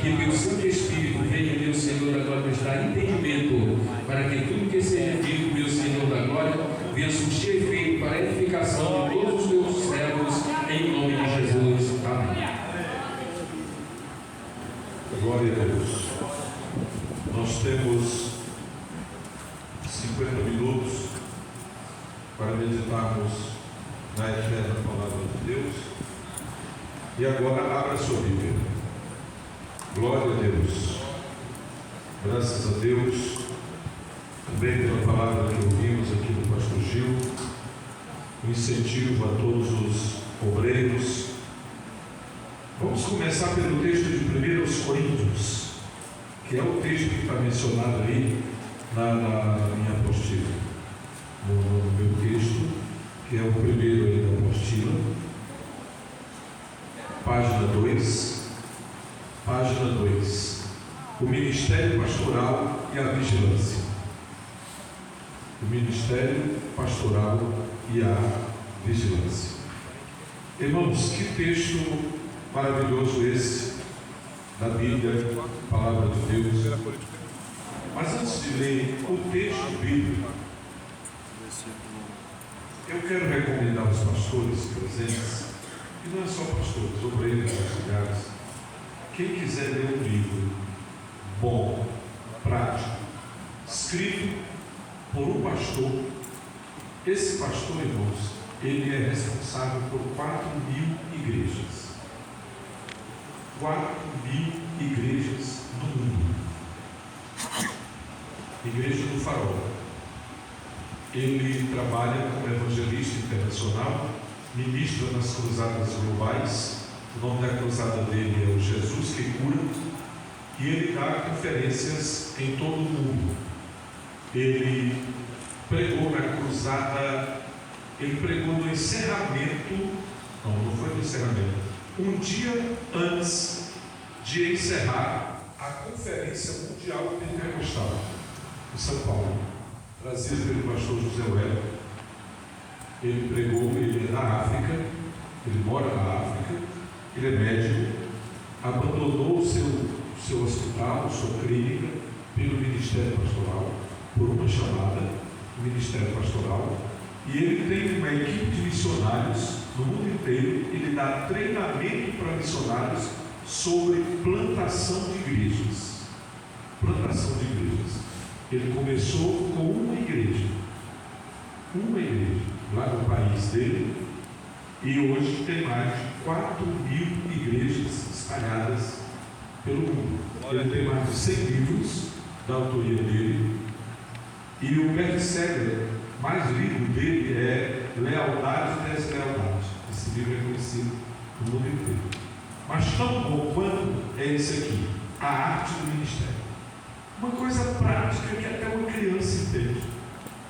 que pelo Santo Espírito venha, meu Senhor da glória, nos dar entendimento, para que tudo que seja dito, meu Senhor da glória, venha surtir efeito para a edificação de todos os teus servos, em nome de Jesus. Amém. Glória a Deus. Nós temos 50 minutos para meditarmos na eterna palavra de Deus. E agora abra sua Bíblia. Glória a Deus. Graças a Deus também pela palavra que ouvimos aqui do pastor Gil, um incentivo a todos os obreiros. Vamos começar pelo texto de 1 Coríntios, que é o texto que está mencionado aí na minha apostila, no meu texto, que é o primeiro aí da apostila, página 2, o ministério pastoral e a vigilância. O ministério pastoral e a vigilância. Irmãos, que texto maravilhoso esse da Bíblia, palavra de Deus. Mas antes de ler o texto bíblico, eu quero recomendar aos pastores presentes, e não é só pastores, obreiros, auxiliares, quem quiser ler um livro bom, prático, escrito por um pastor. Esse pastor, irmãos, ele é responsável por 4.000 igrejas. 4.000 igrejas no mundo. Igreja do Farol. Ele trabalha como evangelista internacional, ministra nas cruzadas globais. O nome da cruzada dele é o Jesus que Cura, e ele dá conferências em todo o mundo. Ele pregou na cruzada, ele pregou no encerramento, não foi no encerramento, um dia antes de encerrar a Conferência Mundial Pentecostal em São Paulo, trazida pelo pastor José Wellington. Ele pregou, ele é da África, ele mora na África, ele é médico, abandonou o seu hospital, sua clínica, pelo Ministério Pastoral, por uma chamada, o Ministério Pastoral, e ele tem uma equipe de missionários no mundo inteiro. Ele dá treinamento para missionários sobre plantação de igrejas. Plantação de igrejas. Ele começou com uma igreja lá no país dele, e hoje tem mais de 4.000 igrejas espalhadas pelo mundo. Ele tem mais de 100 livros da autoria dele, e o best-seller mais lido dele é Lealdade e Deslealdade. Esse livro é conhecido no mundo inteiro. Mas tão bom quanto é esse aqui, A Arte do Ministério. Uma coisa prática que até uma criança entende.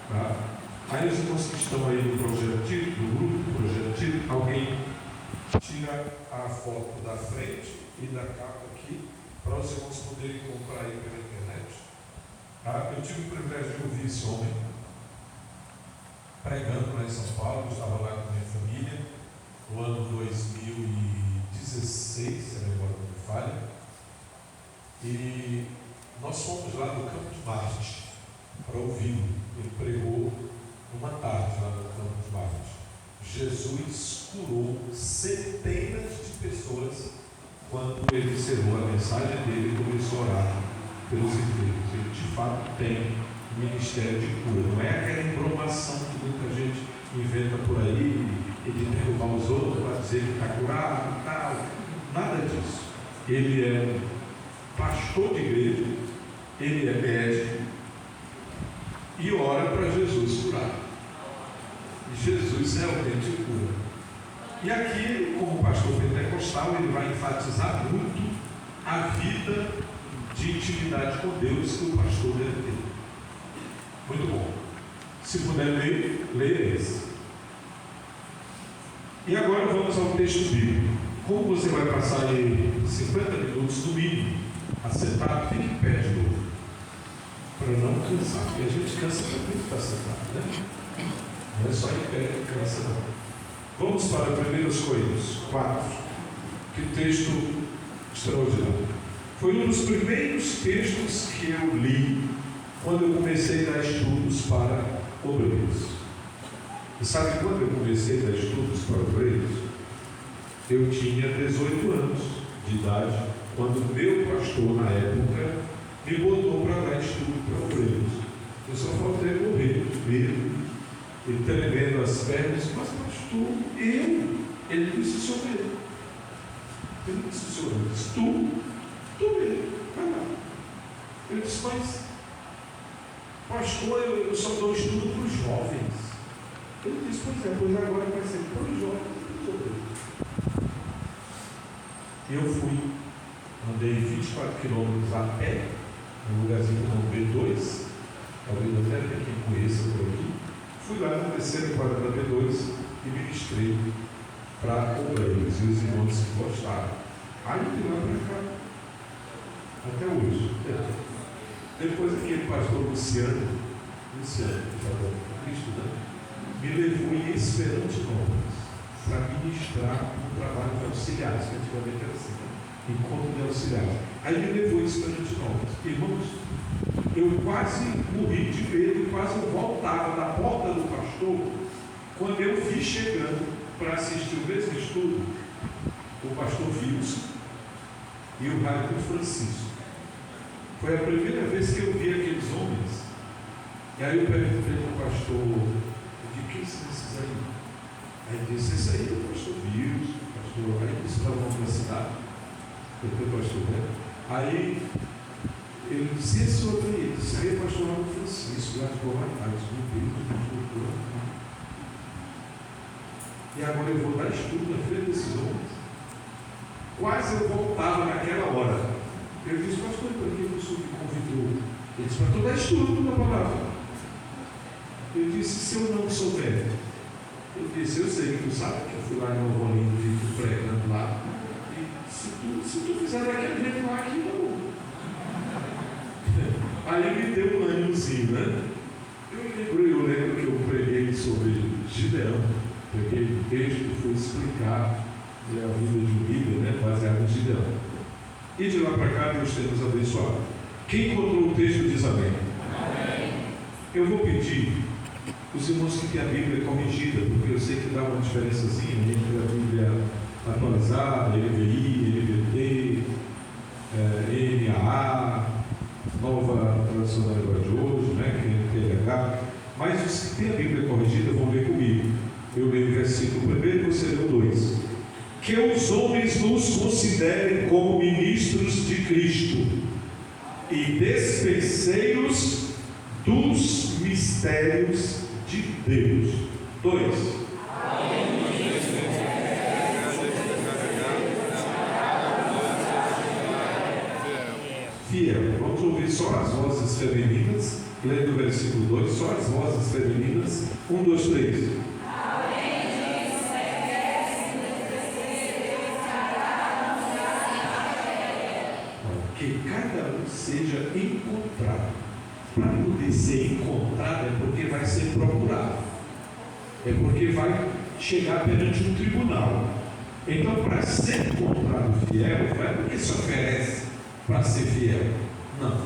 Tá? Aí os irmãos que estão aí no Projeto Tito, no grupo do Projeto Tito, alguém tira a foto da frente e da capa aqui, para os irmãos poderem comprar aí pela internet. Tá? Eu tive o privilégio de ouvir esse homem pregando lá em São Paulo. Eu estava lá com a minha família no ano 2016, se a memória não me falha, e nós fomos lá no Campo de Marte para ouvi-lo. Ele pregou uma tarde lá no Campo de Marte. Jesus curou centenas de pessoas quando ele encerrou a mensagem dele e começou a orar pelos enfermos. Ele de fato tem ministério de cura, não é aquela embromação que muita gente inventa por aí e de derrubar os outros para dizer que está curado e tal. Nada disso. Ele é pastor de igreja, ele é médico e ora para Jesus curar. E Jesus realmente cura. E aqui, como pastor pentecostal, ele vai enfatizar muito a vida de intimidade com Deus que o pastor deve ter. Muito bom. Se puder ler, leia esse. E agora vamos ao texto bíblico. Como você vai passar aí 50 minutos no mínimo, assentado, fique em pé de novo, para não cansar, porque a gente cansa muito para sentado, né? Não é só em pé que cansa, não. Vamos para 1 Coríntios 4, que texto extraordinário. Foi um dos primeiros textos que eu li quando eu comecei a dar estudos para obreiros. E sabe quando eu comecei a dar estudos para obreiros? Eu tinha 18 anos de idade, quando o meu pastor, na época, me botou para dar estudo para obreiros. Eu só faltei morrer de medo e tremendo as pernas. Mas pastor, ele disse: sou eu. Ele disse: senhor, eu disse: tu mesmo, vai lá. Ele disse: mas pastor, eu só dou estudo para os jovens. Ele disse: pois agora vai ser para os jovens e para os obreiros. E eu fui, andei 24 quilômetros a pé, num lugarzinho como B2, talvez até quem conheça por aqui. Fui lá na terceira quadra da B2 e ministrei para obreiros e os irmãos que gostaram. Aí de lá para cá, até hoje. Depois aquele pastor Luciano, que falou Cristo, né? Me levou em Esperantinópolis para ministrar um trabalho de auxiliares, que antigamente era assim, né? Encontro de auxiliares. Aí me levou em Esperantinópolis. Irmãos, eu quase morri de medo e quase voltava da porta do pastor quando eu vi chegando para assistir o mesmo estudo o pastor Wilson e o Raio Francisco. Foi a primeira vez que eu vi aqueles homens. E aí eu perguntei para o pastor: de quem são esses aí? Aí ele disse: esse aí é o pastor Wilson, pastor. Aí ele disse: para uma cidade. Eu falei: pastor, né? Aí ele disse: esse outro aí? Ele disse: aí é o pastor Raio Francisco, lá de Bomatais, meu Deus, pastor. E agora eu vou dar estudo na frente desses homens. Quase eu voltava naquela hora. Eu disse: pastor, para que o senhor me convidou? Ele disse: para tu dar estudo na palavra. Eu disse: se eu não souber? Eu disse: eu sei que tu sabe que eu fui lá em Novo Olinda, fico pregando lá. E se tu fizer daquele jeito lá, aqui não. Aí me deu um ânimozinho, né? Eu lembro que eu preguei sobre Gideão. Peguei o texto e fui explicar a vida de um líder, né, baseado em Gideão. E de lá para cá Deus tem nos abençoado. Quem encontrou o texto diz amém. Amém. Eu vou pedir os irmãos que têm a Bíblia corrigida, porque eu sei que dá uma diferençazinha entre a Bíblia atualizada, NVI, NVT, NAA, Nova Tradução da Língua de hoje, né, que é NTLH. Mas os que têm a Bíblia corrigida vão ler comigo. Eu leio o versículo 1 e você lê o 2. Que os homens nos considerem como ministros de Cristo e despenseiros dos mistérios de Deus. 2. Fiel. Vamos ouvir só as vozes femininas. Lendo o versículo 2, só as vozes femininas. 1, 2, 3. Que cada um seja encontrado. Para poder ser encontrado é porque vai ser procurado, é porque vai chegar perante um tribunal. Então, para ser encontrado fiel, não é porque se oferece para ser fiel, não,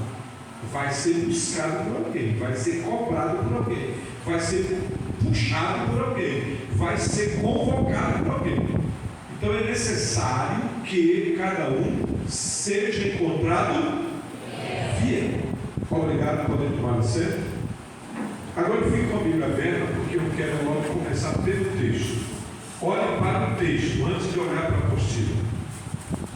vai ser buscado por alguém, vai ser cobrado por alguém, vai ser puxado por alguém, vai ser convocado por alguém. Então é necessário que cada um seja encontrado fiel. Obrigado por poder tomar assento. Agora eu fico com a Bíblia aberta porque eu quero logo começar pelo texto. Olhe para o texto antes de olhar para a apostila.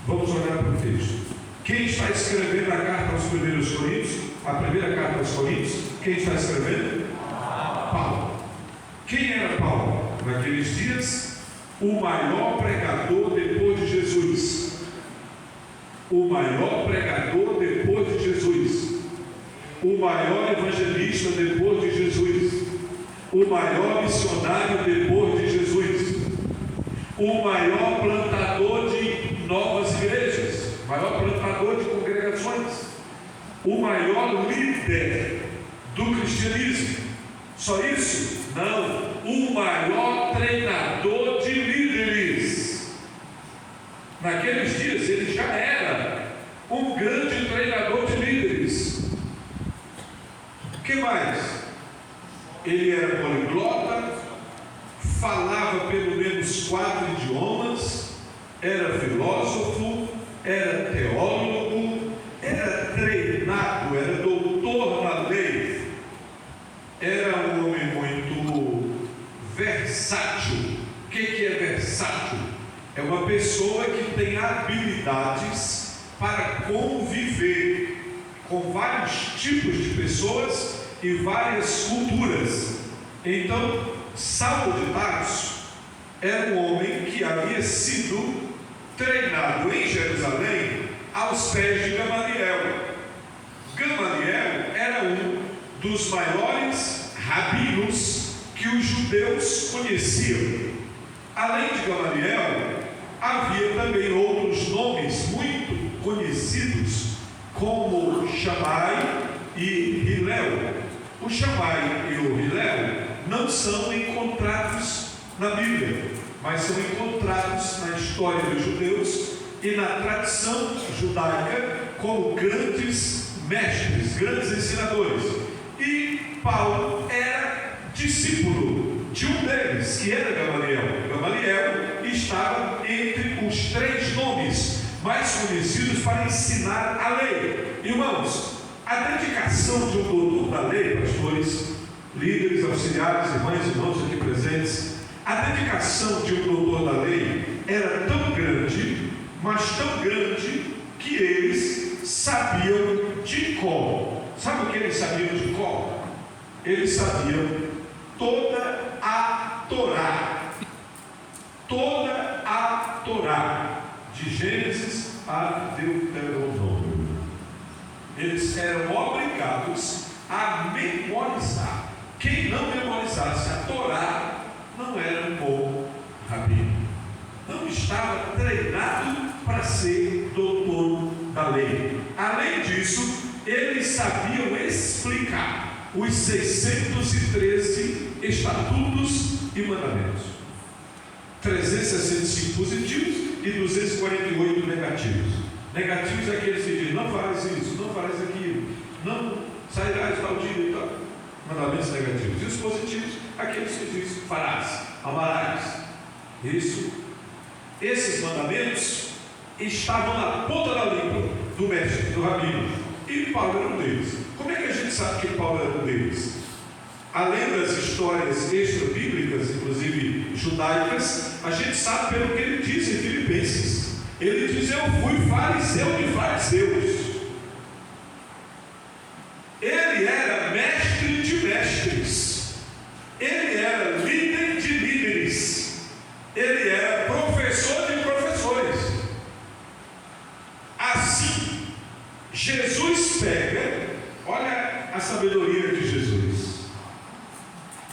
Vamos olhar para o texto. Quem está escrevendo a carta aos primeiros Coríntios? A primeira carta aos Coríntios? Quem está escrevendo? Paulo. Quem era Paulo? Naqueles dias, o maior pregador depois de Jesus. O maior pregador depois de Jesus. O maior evangelista depois de Jesus. O maior missionário depois de Jesus. O maior plantador de novas igrejas. O maior plantador de congregações. O maior líder do cristianismo. Só isso? Não. O maior treinador de líderes. Naqueles dias ele já era um grande treinador de líderes. O que mais? Ele era poliglota, falava pelo menos 4 idiomas, era filósofo, era teólogo, era treinado, era doutor na lei, era um homem muito versátil. O que é versátil? É uma pessoa que tem habilidades para conviver com vários tipos de pessoas e várias culturas. Então, Saulo de Tarso era um homem que havia sido treinado em Jerusalém aos pés de Gamaliel. Gamaliel era um dos maiores rabinos que os judeus conheciam. Além de Gamaliel, havia também outros nomes muito conhecidos, como Shammai e Hilel. O Shammai e o Hilel não são encontrados na Bíblia, mas são encontrados na história dos judeus e na tradição judaica como grandes mestres, grandes ensinadores. E Paulo era discípulo de um deles, que era Gamaliel. Gamaliel estava entre os 3 nomes mais conhecidos para ensinar a lei. Irmãos, a dedicação de um doutor da lei, pastores, líderes, auxiliares, irmãs e irmãos aqui presentes, a dedicação de um doutor da lei era tão grande, mas tão grande, que eles sabiam de cor. Sabe o que eles sabiam de cor? Eles sabiam toda a Torá. Toda a Torá, de Gênesis a Deuteronômio. Eles eram obrigados a memorizar. Quem não memorizasse a Torá não era um bom rabino, não estava treinado para ser doutor da lei. Além disso, eles sabiam explicar os 613 estatutos e mandamentos, 365 positivos e 248 negativos. Negativos é aqueles que dizem: não farás isso, não farás aquilo, não sairás tal dia e tal. Mandamentos negativos. E os positivos, aqueles que dizem: farás, amarás. Isso. Esses mandamentos estavam na ponta da língua do mestre, do rabino. E Paulo era um deles. Como é que a gente sabe que Paulo era um deles? Além das histórias extra-bíblicas, inclusive judaicas, a gente sabe pelo que ele diz em Filipenses. Ele diz: eu fui fariseu de fariseus. Ele era mestre de mestres. Ele era líder de líderes. Ele era professor de professores. Assim, Jesus pega, olha a sabedoria de Jesus.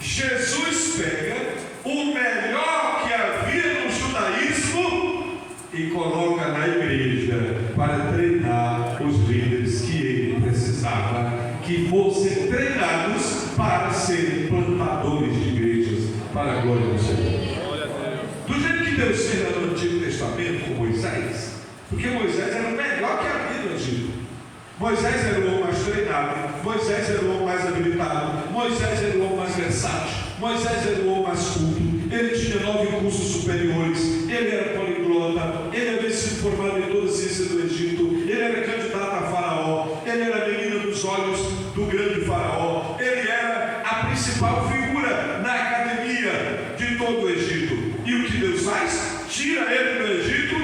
Jesus pega o melhor que havia no judaísmo e coloca na igreja para treinar os líderes que ele precisava que fossem treinados para serem plantadores de igrejas para a glória do Senhor. Do jeito que Deus fez no Antigo Testamento com Moisés, porque Moisés era o melhor que havia no Egito. Moisés era o homem mais treinado, Moisés era o homem mais habilitado, Moisés era o homem mais versátil, Moisés era o homem mais culto, ele tinha 9 cursos superiores, ele era poliglota, ele havia sido formado em toda a ciência do Egito, ele era candidato a faraó, ele era a menina dos olhos do grande faraó, ele era a principal figura na academia de todo o Egito. E o que Deus faz? Tira ele do Egito,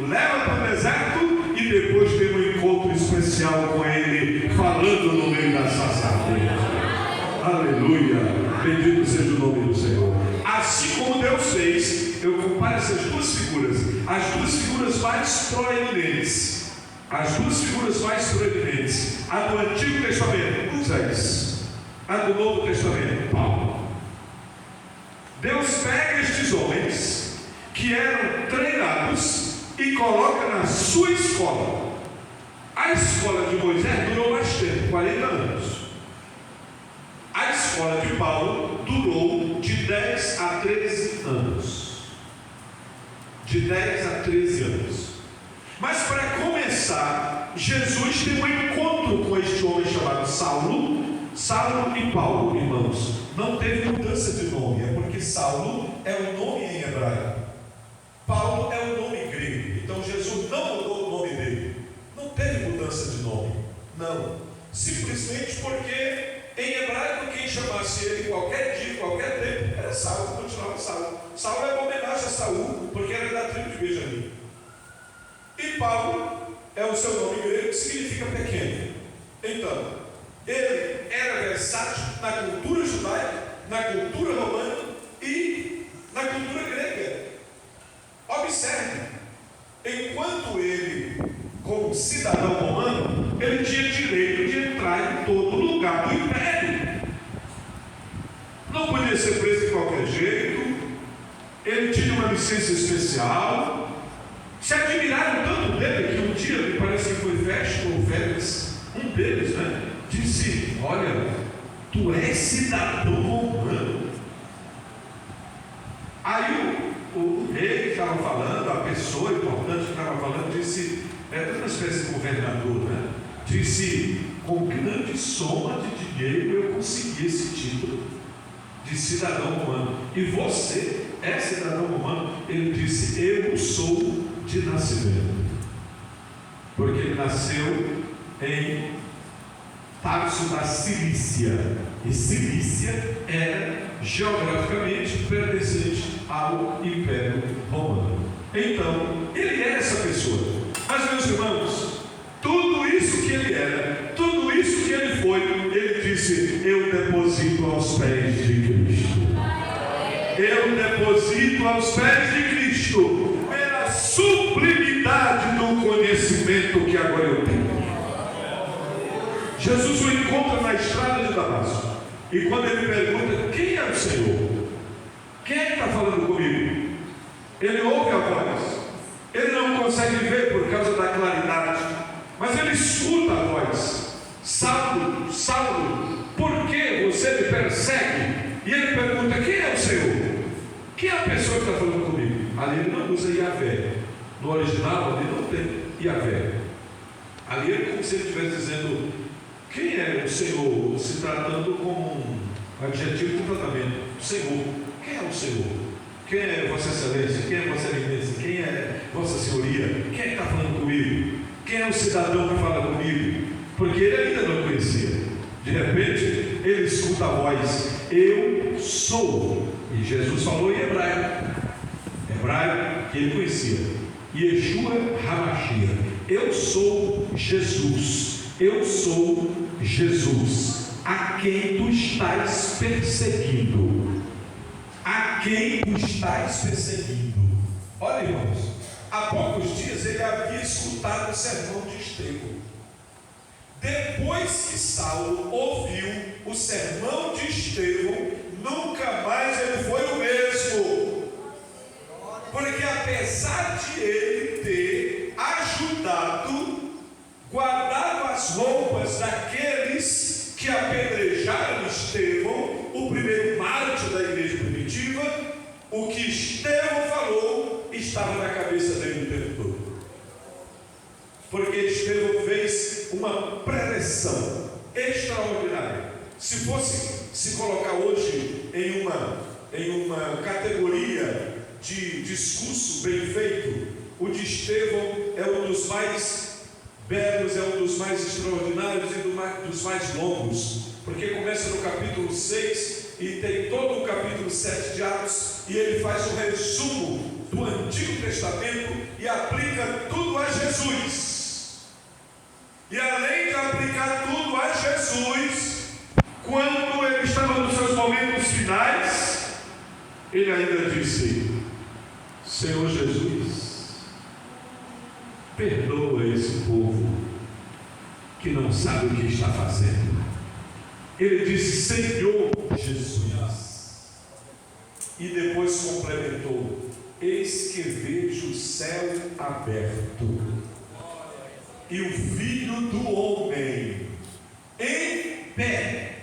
leva para o deserto e depois tem um encontro especial com ele, falando no meio da sarça ardente. Aleluia, bendito seja o nome do Senhor. Assim como Deus fez, eu comparo essas duas figuras, as duas figuras mais proeminentes, a do Antigo Testamento, Moisés, a do Novo Testamento, Paulo. Deus pega estes homens que eram treinados e coloca na sua escola. A escola de Moisés durou mais tempo, 40 anos. A escola de Paulo durou de 10 a 13 anos. De 10 a 13 anos. Mas para começar, Jesus tem um encontro com este homem chamado Saulo e Paulo, irmãos. Não teve mudança de nome, é porque Saulo é o nome em hebraico, Paulo é o nome grego. Então Jesus não mudou o nome dele, não teve mudança de nome, não, simplesmente porque em hebraico quem chamasse ele qualquer dia, qualquer tempo, era Saulo, continuava Saulo. Saulo é uma homenagem a Saul, porque era da tribo de Benjamim. E Paulo é o seu nome grego, que significa pequeno. Então, ele era versátil na cultura judaica, na cultura romana e na cultura grega. Observe, enquanto ele, como cidadão romano, ele tinha direito de entrar em todo lugar do império. Não podia ser preso de qualquer jeito, ele tinha uma licença especial. Se admiraram tanto dele que um dia, me parece que foi Festo ou Félix, um deles, disse: olha, tu és cidadão romano. Aí o rei que estava falando, a pessoa importante que estava falando, disse, uma espécie de governador, disse: com grande soma de dinheiro eu consegui esse título de cidadão romano. E você é cidadão romano? Ele disse: eu sou de nascimento, porque ele nasceu em Tarso da Cilícia, e Cilícia era geograficamente pertencente ao Império Romano. Então, ele era essa pessoa. Mas, meus irmãos, tudo isso que ele era, tudo isso que ele foi, ele disse: eu deposito aos pés de Cristo. Eu deposito aos pés de Cristo, pela sublimidade do conhecimento que agora eu tenho. Jesus o encontra na estrada de Damasco, e quando ele pergunta: quem é o Senhor? Quem é que está falando comigo? Ele ouve a voz, ele não consegue ver por causa da claridade, mas ele escuta a voz: Saulo, Saulo, por que você me persegue? E ele pergunta: quem é o Senhor? Quem é a pessoa que está falando comigo? Ali ele não usa Yahvé. No original ali não tem Yahvé. Ali é como se ele estivesse dizendo: quem é o Senhor? Se tratando como um adjetivo de tratamento. Senhor. Quem é o Senhor? Quem é Vossa Excelência? Quem é Vossa Eminência? Quem é Vossa Senhoria? Quem é que está falando comigo? Quem é o cidadão que fala comigo? Porque ele ainda não conhecia. De repente, ele escuta a voz: eu sou. E Jesus falou em hebraico que ele conhecia: Yeshua HaMashiach. Eu sou Jesus. Eu sou Jesus, a quem tu estás perseguindo. A quem tu estás perseguindo. Olha, irmãos, há poucos dias ele havia escutado o sermão de Estevão. Depois que Saulo ouviu o sermão de Estevão, nunca mais ele foi o mesmo. Porque apesar de ele ter ajudado, guardado as roupas daqueles que apedrejaram Estevão, o primeiro mártir da igreja primitiva, o que Estevão falou estava na cabeça dele o tempo todo. Porque Estevão fez uma preleção extraordinária. Se fosse se colocar hoje em uma categoria de discurso bem feito, o de Estevão é um dos mais belos, é um dos mais extraordinários e dos mais longos, porque começa no capítulo 6 e tem todo o capítulo 7 de Atos, e ele faz um resumo do Antigo Testamento e aplica tudo a Jesus. E além de aplicar tudo a Jesus, quando ele estava nos seus momentos finais, ele ainda disse: Senhor Jesus, perdoa esse povo que não sabe o que está fazendo. Ele disse: Senhor Jesus, e depois complementou: eis que vejo o céu aberto e o Filho do Homem em pé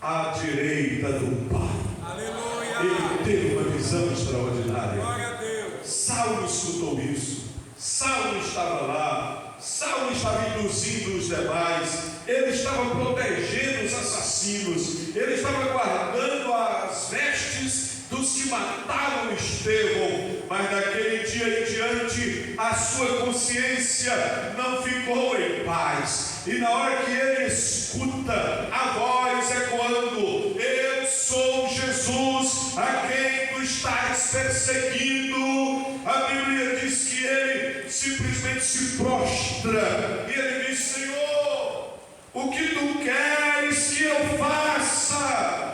à direita do Pai. Aleluia. Ele teve uma visão extraordinária. Glória a Deus. Saulo escutou isso. Saulo estava lá demais, ele estava protegendo os assassinos, ele estava guardando as vestes dos que mataram Estevão, mas daquele dia em diante a sua consciência não ficou em paz, e na hora que ele escuta a voz ecoando: eu sou Jesus a quem tu estás perseguindo, a Bíblia diz que ele simplesmente se prostra e ele diz: Senhor, o que tu queres que eu faça?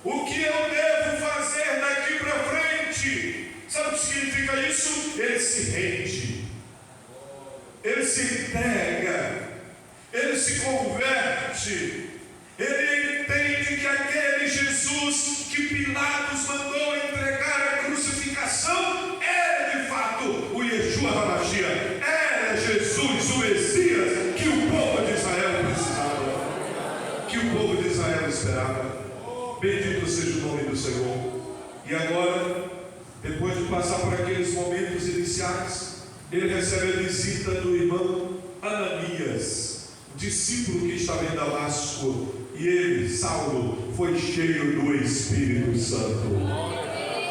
O que eu devo fazer daqui para frente? Sabe o que significa isso? Ele se rende, ele se entrega, ele se converte, ele entende que aquele Jesus que Pilatos mandou entregar a crucificação era de fato o Yeshua HaMashiach, era Jesus, o Messias que o povo de Israel precisava, que o povo de Israel esperava. Bendito seja o nome do Senhor. E agora, depois de passar por aqueles momentos iniciais, ele recebe a visita do irmão Ananias, discípulo que estava em Damasco, e ele, Saulo, foi cheio do Espírito Santo,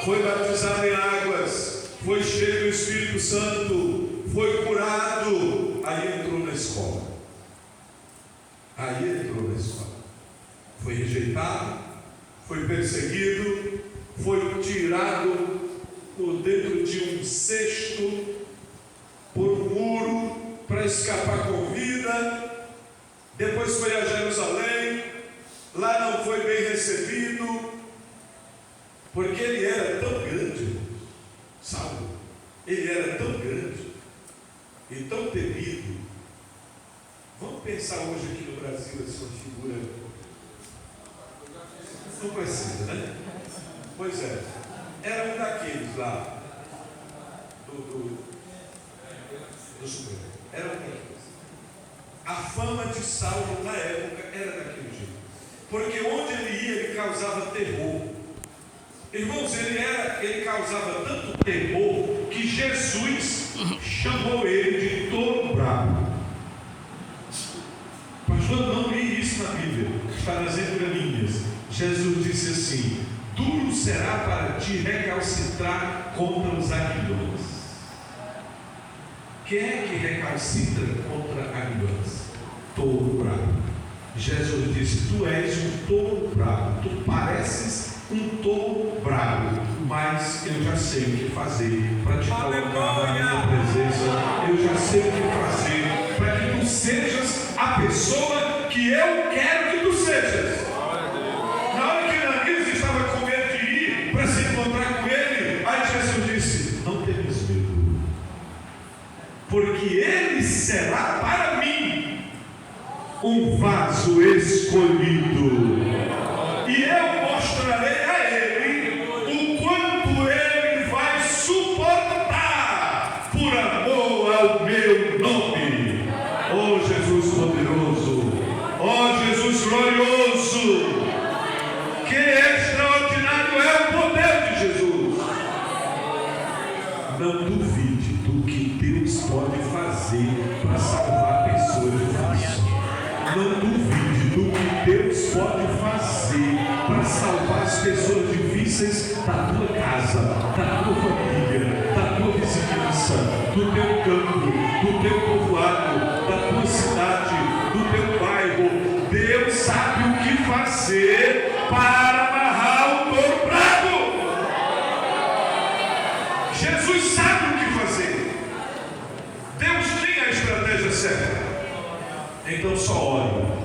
foi batizado em águas, foi cheio do Espírito Santo, foi curado. Aí entrou na escola, foi rejeitado, foi perseguido, foi tirado por dentro de um cesto, por um muro, para escapar com vida. Depois foi a Jerusalém, lá não foi bem recebido, porque ele era tão grande, Saulo, ele era tão grande e tão temido. Vamos pensar hoje aqui no Brasil essa figura. Não precisa, né? Pois é, era um daqueles lá do Supremo, era um daqueles. A fama de Saulo na época era daquele jeito, porque onde ele ia ele causava terror. Irmãos, ele causava tanto terror que Jesus chamou ele de touro bravo. Pastor, não li isso na Bíblia, está nas entrelinhas. Jesus disse assim: duro será para ti recalcitrar contra os aguilhões. Quem é que recalcitra contra aguilhões? Touro bravo. Jesus disse: tu és um touro bravo, tu pareces um touro bravo, mas eu já sei o que fazer para te colocar na minha presença. Eu já sei o que fazer para que tu sejas a pessoa que eu quero que tu sejas. Na hora que Ananias estava com medo de ir para se encontrar com ele, aí Jesus disse: não tenhas medo, porque ele será para mim um vaso escolhido, e eu mostrarei a ele o quanto ele vai suportar por amor ao meu nome. Oh Jesus poderoso, oh Jesus glorioso, que extraordinário é o poder de Jesus. Não duvide do que Deus pode fazer para salvar pessoas difíceis. Não duvide do que Deus pode fazer para salvar as pessoas difíceis da tua casa, da tua família, da tua vizinhança, do teu campo, do teu povoado, da tua cidade, do teu bairro. Deus sabe o que fazer para amarrar o touro bravo. Jesus sabe o que fazer. Deus tem a estratégia certa. Então só ore.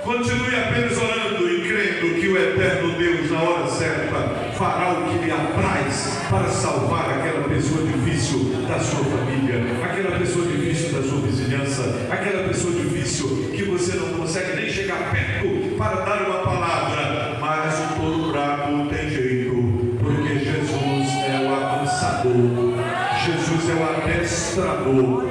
Continue apenas orando e crendo que o eterno Deus, na hora certa, fará o que lhe apraz para salvar aquela pessoa difícil da sua família, aquela pessoa difícil da sua vizinhança, aquela pessoa difícil que você não consegue nem chegar perto para dar uma palavra. Mas o touro bravo tem jeito, porque Jesus é o avançador, Jesus é o adestrador,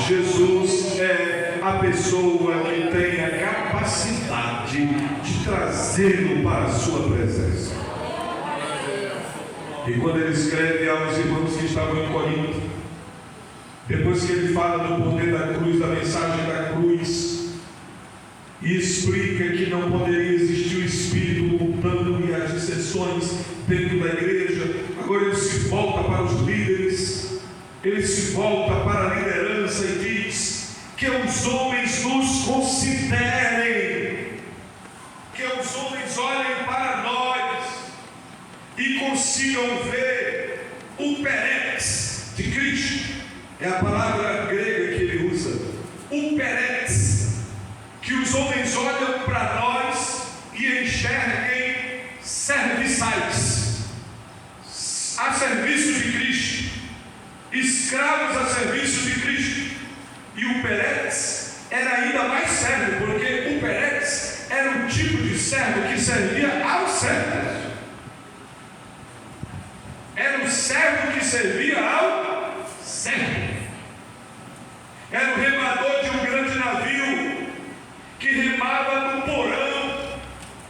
Jesus é a pessoa que tem a capacidade de trazê-lo para a sua presença. E quando ele escreve aos irmãos que estavam em Corinto, depois que ele fala do poder da cruz, da mensagem da cruz, e explica que não poderia existir o espírito montando e as dissensões dentro da igreja, agora ele se volta para os líderes, ele se volta para a liderança e diz que os homens nos considerem, que os homens olhem para nós e consigam ver o perex de Cristo. É a palavra grega que ele usa, o perex, que os homens olham para nós e enxerguem serviçais, a serviço de Cristo, escravos a serviço de Cristo. E o perex era ainda mais servo, porque o perex era um tipo de servo que servia aos servos. Era o servo que servia ao servo. Era o remador de um grande navio que remava no porão,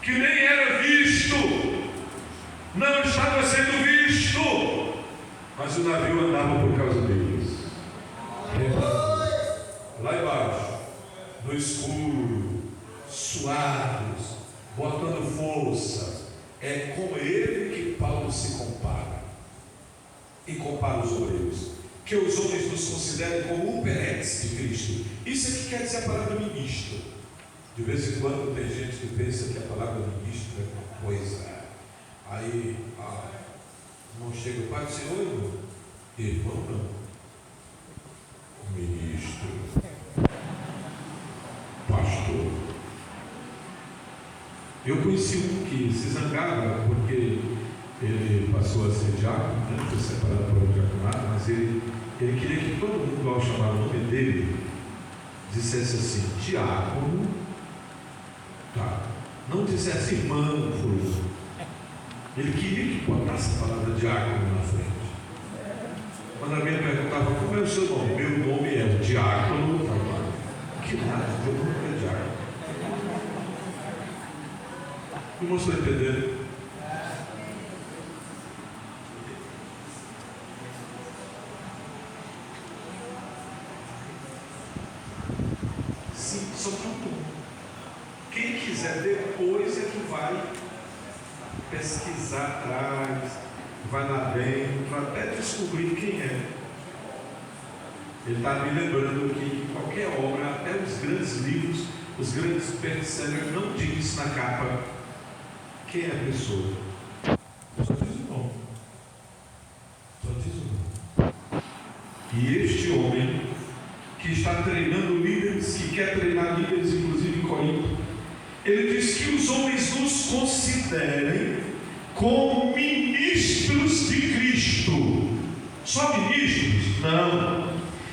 que nem era visto, não estava sendo visto, mas o navio andava por causa deles. Lá embaixo, no escuro, suados, botando força. É com ele que Paulo se compara e compara os obreiros, que os homens nos considerem como o perex de Cristo. Isso aqui quer dizer a palavra ministro. De vez em quando tem gente que pensa que a palavra ministro é uma coisa, aí não chega o pai e diz: oi, irmão, não, ministro, pastor. Eu conheci um que se zangava porque ele passou a ser diácono, né? Foi separado para o diaconato, mas ele queria que todo mundo, ao chamar o nome dele, dissesse assim: diácono, tá? Não dissesse irmão, fulano. Ele queria que botasse a palavra diácono na frente. Quando alguém perguntava: como é o seu nome? Meu nome é o diácono. Que nada, meu nome é diácono. Como você está entendendo? Sim, só tudo. Quem quiser depois é que vai pesquisar atrás, vai na dentro, vai até descobrir quem é. Ele está me lembrando que qualquer obra, até os grandes livros, os grandes best-sellers, não diz na capa quem é a pessoa. Só diz o nome. Só diz o nome. E este homem que está treinando líderes, que quer treinar líderes, inclusive em Corinto, ele diz que os homens nos considerem como ministros de Cristo. Só ministros? Não.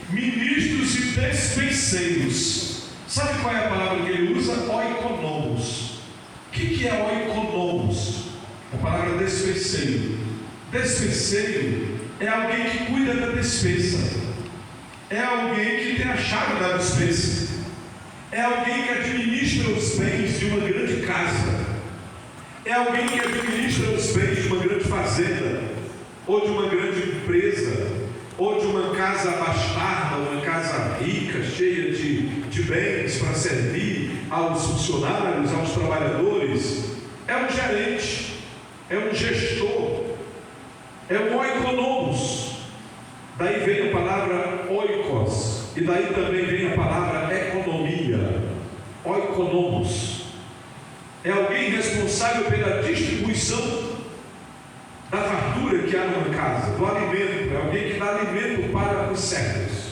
Ministros e despenseiros. Sabe qual é a palavra que ele usa? Oikonomos. O que é oikonomos? A palavra despenseiro. Despenseiro é alguém que cuida da despensa. É alguém que tem a chave da despensa. É alguém que administra os bens de uma grande casa. É alguém que administra os bens de uma grande fazenda, ou de uma grande empresa, ou de uma casa abastada, uma casa rica, cheia de bens para servir aos funcionários, aos trabalhadores. É um gerente, é um gestor, é um oikonomos. Daí vem a palavra oikos, e daí também vem a palavra economia, oikonomos. É alguém responsável pela distribuição da fartura que há numa casa, do alimento. É alguém que dá alimento para os servos.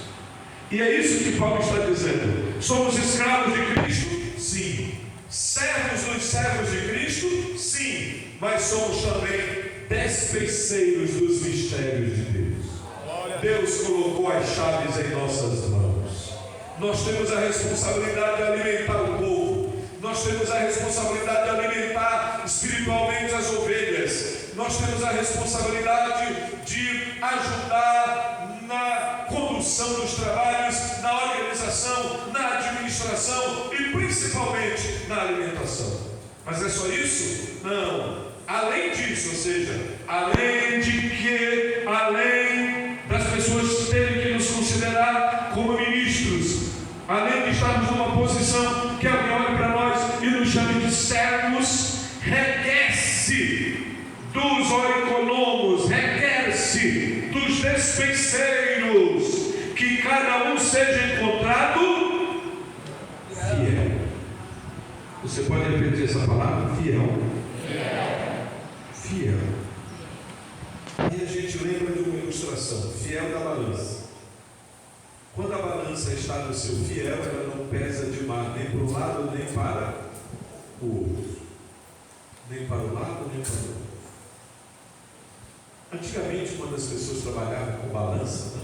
E é isso que Paulo está dizendo. Somos escravos de Cristo? Sim. Servos dos servos de Cristo? Sim. Mas somos também despenseiros dos mistérios de Deus. Deus colocou as chaves em nossas mãos. Nós temos a responsabilidade de alimentar o povo. Nós temos a responsabilidade de alimentar espiritualmente as ovelhas. Nós temos a responsabilidade de ajudar na condução dos trabalhos, na organização, na administração e principalmente na alimentação. Mas é só isso? Não. Além disso, ou seja, além das pessoas terem que nos considerar além de estarmos numa posição que alguém olhe para nós e nos chame de servos, requer-se dos oikonomos, requer-se dos despenseiros, que cada um seja encontrado fiel. Você pode repetir essa palavra? Fiel. Fiel. E a gente lembra de uma ilustração, fiel da balança. Quando a balança está no seu fiel, ela não pesa demais, nem para um lado, nem para o outro. Nem para o lado, nem para o outro. Antigamente, quando as pessoas trabalhavam com balança, né?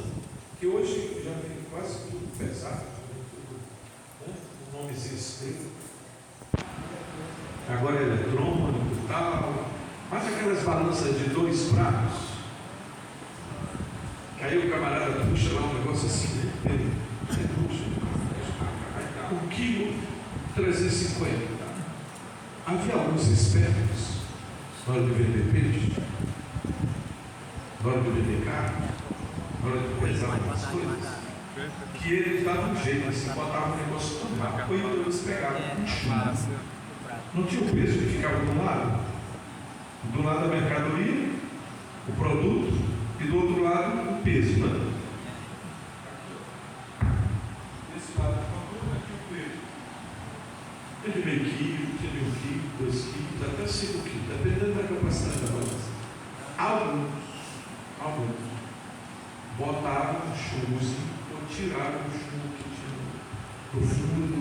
Que hoje já vem quase tudo pesado, tudo, né? O nomezinho escrito. Agora é eletrônico e tal. Mas aquelas balanças de 2 pratos, que aí o camarada puxa lá um negócio assim, né? Ele puxa, 1 quilo, 350. Havia alguns espertos na hora de vender peixe, na hora de vender carne, na hora de pesar algumas coisas, que eles davam um jeito, assim, botavam o negócio todo lá, ou então eles pegavam um chumbo. Não tinha o peso que ficava do lado da mercadoria, o produto, e do outro lado o peso, né? Desse lado do produto, aqui o peso. Teve meio quilo, teve 1 quilo, 2 quilos, até 5 quilos, dependendo da capacidade da balança. Alguns botavam um chumbozinho ou tiravam o chumbo que tinha no fundo,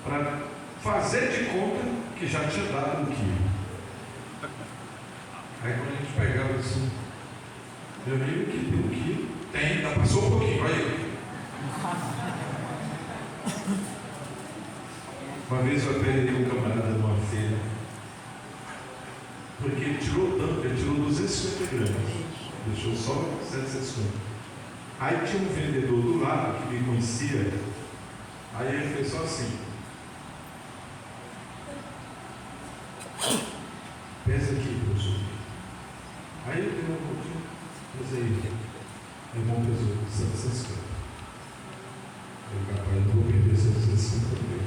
para fazer de conta que já tinha dado 1 quilo. Aí quando a gente pegava assim, meu amigo, que deu 1 quilo? Tem, ainda passou um pouquinho, olha aí. Uma vez eu até um camarada numa feira, porque ele tirou tanto, ele tirou 250 gramas, deixou só 750. Aí tinha um vendedor do lado que me conhecia, aí ele fez só assim: pesa aqui, professor. Aí eu dei uma voltinha, pesei, meu irmão pesou 750. Eu, capaz, não vou perder 750.